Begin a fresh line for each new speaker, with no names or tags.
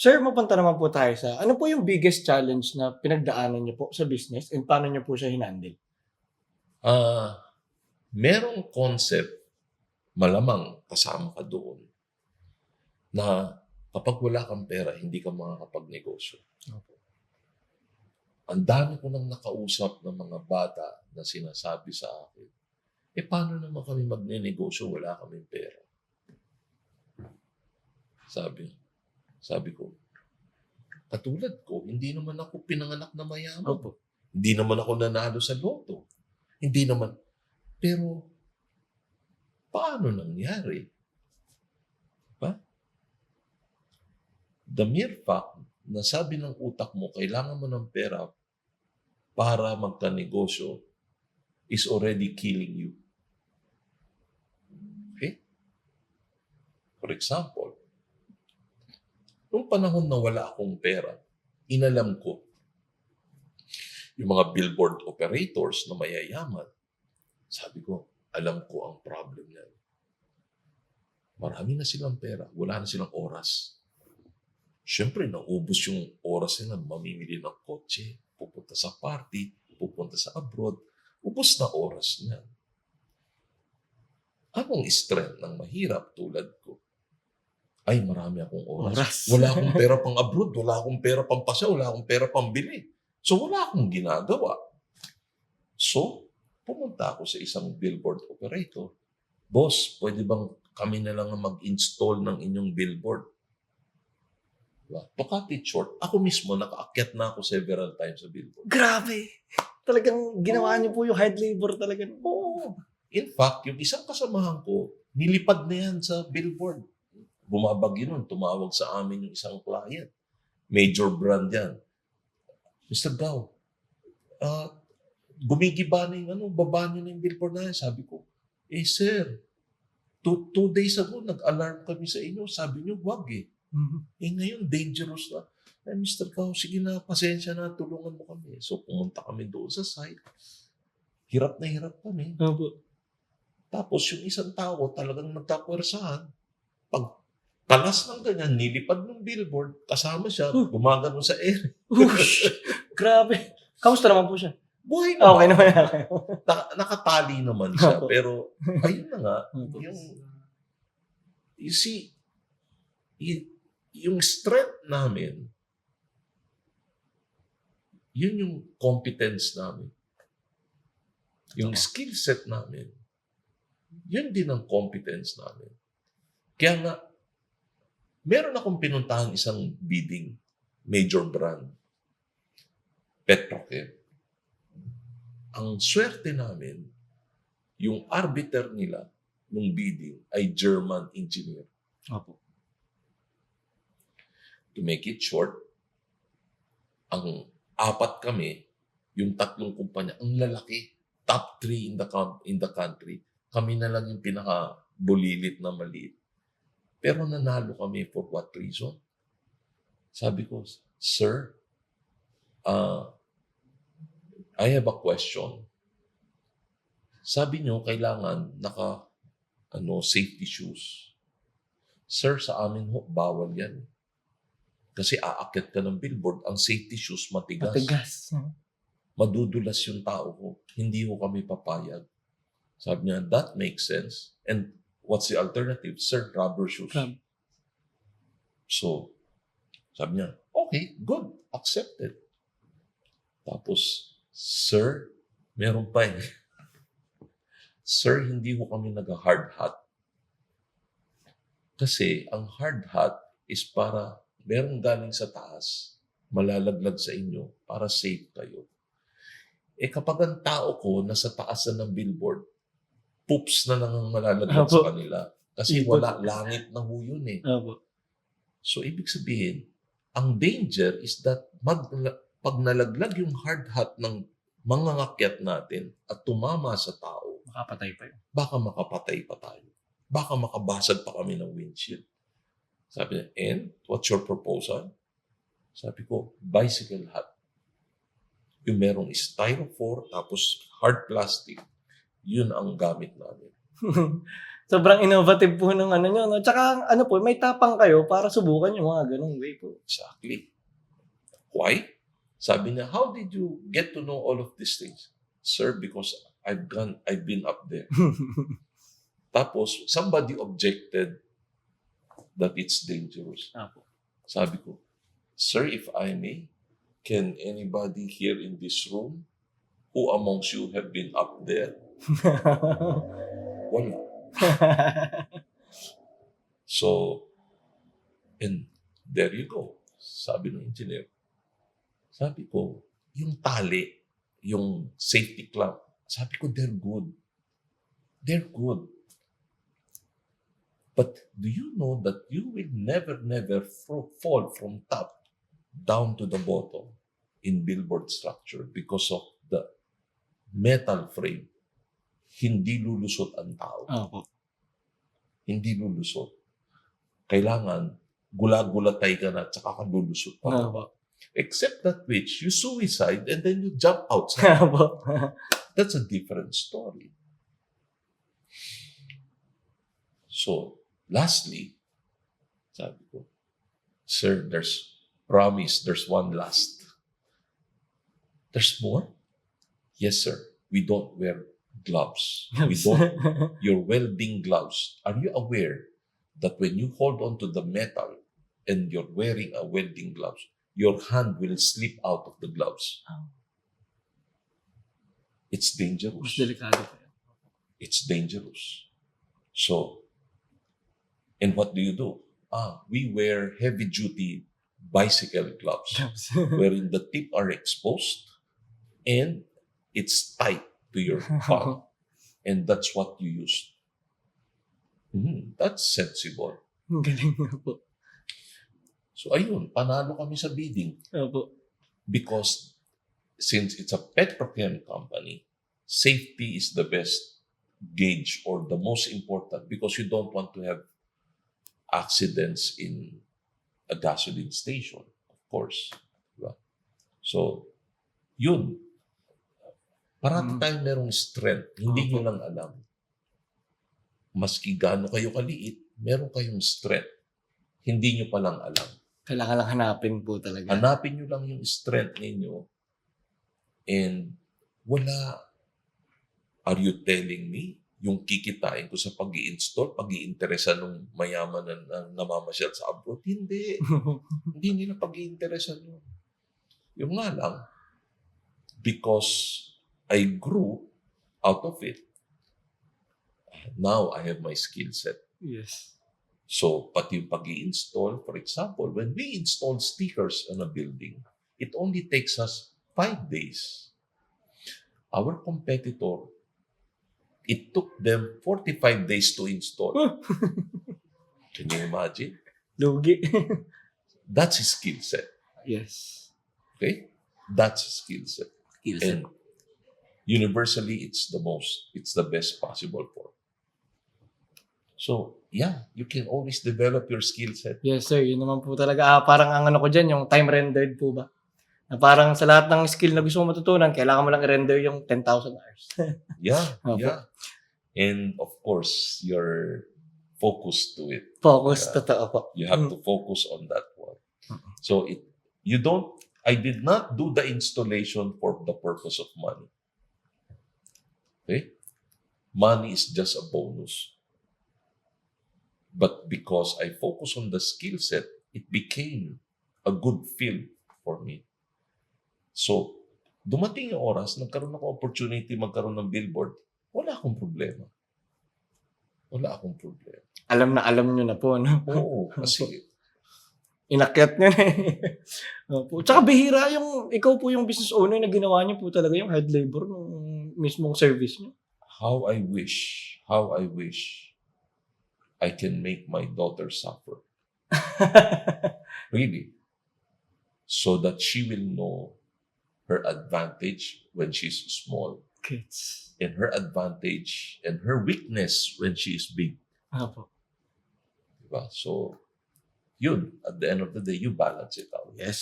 Sir, mapunta naman po tayo sa ano po yung biggest challenge na pinagdaanan niyo po sa business and paano niyo po siya hinandle?
Ah, Merong concept, malamang kasama ka doon, na kapag wala kang pera, hindi ka makakapagnegosyo.
Opo.
Ang dami ko nang nakausap ng mga bata na sinasabi sa akin, paano naman kami magnenegosyo, wala kaming pera? Sabi, sabi ko, katulad ko, hindi naman ako pinanganak na mayaman.
Opo.
Hindi naman ako nanalo sa loto. Hindi naman. Pero, paano nangyari? Diba? The mere fact na sabi ng utak mo, kailangan mo ng pera para magka-negosyo is already killing you. Okay? For example, nung panahon na wala akong pera, inalam ko yung mga billboard operators na mayayaman. Sabi ko, alam ko ang problem niyan. Marami na silang pera, wala na silang oras. Siyempre, naubos yung oras nila, mamimili ng kotse, pupunta sa party, pupunta sa abroad, ubos na oras niya. Anong strength ng mahirap tulad ko? Ay, marami akong oras. Wala akong pera pang abroad, wala akong pera pang pasya, wala akong pera pang bili. So, wala akong ginagawa. So, pumunta ako sa isang billboard operator. Boss, pwede bang kami na lang ang mag-install ng inyong billboard? To cut it short, ako mismo nakaakyat na ako several times sa billboard.
Grabe! Talagang ginawa niyo po yung hard labor talaga.
Oo. In fact, yung isang kasamahan ko, nilipad na yan sa billboard. Bumabagyo nun, tumawag sa amin yung isang client. Major brand yan. Mr. Gao, gumigiba na yung baba niyo na yung billboard na yan. Sabi ko, sir, two days ago, nag-alarm kami sa inyo. Sabi niyo, wag eh. Ngayon, dangerous na. Mr. Gao, sige na, pasensya na, tulungan mo kami. So, pumunta kami doon sa site. Hirap na hirap kami.
Opo.
Tapos, yung isang tao talagang nagkakwersahan. Pag kalas ng ganyan, nilipad ng billboard, kasama siya, gumagano sa air.
Grabe. Kamusta naman po siya?
Buhay naman.
Okay naman. Okay.
Nakatali naman siya.
Opo.
Pero, ayun na nga,
Opo.
you see, yung strength namin, yun yung competence namin. Yung skill set namin, yun din ang competence namin. Kaya nga, meron akong pinuntahan isang bidding, major brand, Petrochem. Ang swerte namin, yung arbiter nila nung bidding ay German engineer.
Opo.
To make it short, ang apat kami, yung tatlong kumpanya, ang lalaki, top 3 in the country. Kami na lang yung pinaka-bulilit na maliit. Pero nanalo kami for what reason? Sabi ko, sir, I have a question. Sabi nyo, kailangan safety shoes. Sir, sa amin bawal yan. Kasi aakyat ka ng billboard, ang safety shoes matigas.
Matigas.
Madudulas yung tao ko. Hindi ko kami papayag. Sabi niya, that makes sense. And what's the alternative? Sir, rubber shoes. So, sabi niya, okay, good, accepted. Tapos, sir, meron pa eh. Sir, hindi ko kami nag-hard hat. Kasi ang hard hat is para merong galing sa taas, malalaglag sa inyo para safe kayo. Kapag ang tao ko nasa taas na ng billboard, poops na lang ang malalaglag sa kanila. Kasi wala, langit na ho yun eh.
Opo.
So, ibig sabihin, ang danger is that pag nalaglag yung hard hat ng mga ngakyat natin at tumama sa tao,
Makapatay pa yun.
baka makapatay pa tayo. Baka makabasag pa kami ng windshield. Sabi niya, and what's your proposal? Sabi ko, bicycle hat. Yung merong styrofoam, tapos hard plastic. Yun ang gamit namin.
Sobrang innovative po nung ano niyo 'no, tsaka ano po may tapang kayo para subukan yung mga gano'ng way po.
Exactly. Why? Sabi niya, how did you get to know all of these things? Sir, because I've been up there. Tapos, somebody objected that it's dangerous.
Opo.
Sabi ko, sir, if I may, can anybody here in this room, who amongst you have been up there? Wala. So, and there you go. Sabi ng engineer. Sabi ko, yung tali, yung safety clamp, sabi ko, they're good. They're good. But do you know that you will never fall from top down to the bottom in billboard structure because of the metal frame? Hindi lulusot ang tao.
Opo.
Hindi lulusot. Kailangan gula-gulatay ka na at saka ka lulusot pa.
Opo.
Except that which you suicide and then you jump outside.
Opo.
That's a different story. So, lastly, sabi ko, sir, there's one last. There's more? Yes, sir. We don't wear gloves. We don't. Your welding gloves. Are you aware that when you hold on to the metal and you're wearing a welding gloves, your hand will slip out of the gloves? It's
Mas
dangerous.
delikado po yan.
It's dangerous. So, and what do? We wear heavy-duty bicycle gloves wherein the tip are exposed and it's tight to your palm. And that's what you use. That's sensible.
Ang galing nga po.
So, ayun, panalo kami sa bidding.
Opo.
Because since it's a petrochem company, safety is the best gauge or the most important because you don't want to have accidents in a gasoline station, of course. Diba? So, yun. Parati tayong merong strength. Hindi nyo lang alam. Maski gaano kayo kaliit, meron kayong strength. Hindi nyo palang alam.
Kailangan lang hanapin po talaga.
Hanapin nyo lang yung strength ninyo. And wala, are you telling me, yung kikitain ko sa pag-i-install, pag-i-interesa ng mayaman na namamasyal sa abroad? Hindi. Hindi nila pag-i-interesa yun. Yung nga lang, because I grew out of it, now I have my skill set.
Yes.
So, pati yung pag-i-install, for example, when we install stickers on a building, it only takes us 5 days. Our competitor, it took them 45 days to install. Can you imagine?
Lugi.
That's his skill set.
Yes.
Okay? That's his skill set.
Skill set.
And universally, it's the best possible form. So, yeah, you can always develop your skill set.
Yes, sir. Yun naman po talaga. Parang ang ano ko dyan, yung time rendered po ba? Na parang sa lahat ng skill na gusto mo matutunan, kailangan mo lang i-render yung 10,000 hours.
Yeah,
Okay.
yeah. And of course, you're focused to it.
Focus, totoo po.
You have to focus on that one. So I did not do the installation for the purpose of money. Okay? Money is just a bonus. But because I focus on the skill set, it became a good field for me. So, dumating yung oras, nagkaroon ako opportunity magkaroon ng billboard, wala akong problema. Wala akong problema.
Alam nyo na po, no?
Oo, kasi
Inakyat nyo na eh. Opo. Tsaka bihira yung, ikaw po yung business owner na ginawa nyo po talaga yung hard labor ng mismong service nyo.
how I wish I can make my daughter suffer. Really. So that she will know her advantage when she's small
Kids.
and her advantage and her weakness when she is big.
Opo.
Diba? So, yun, at the end of the day, you balance it out.
Yes,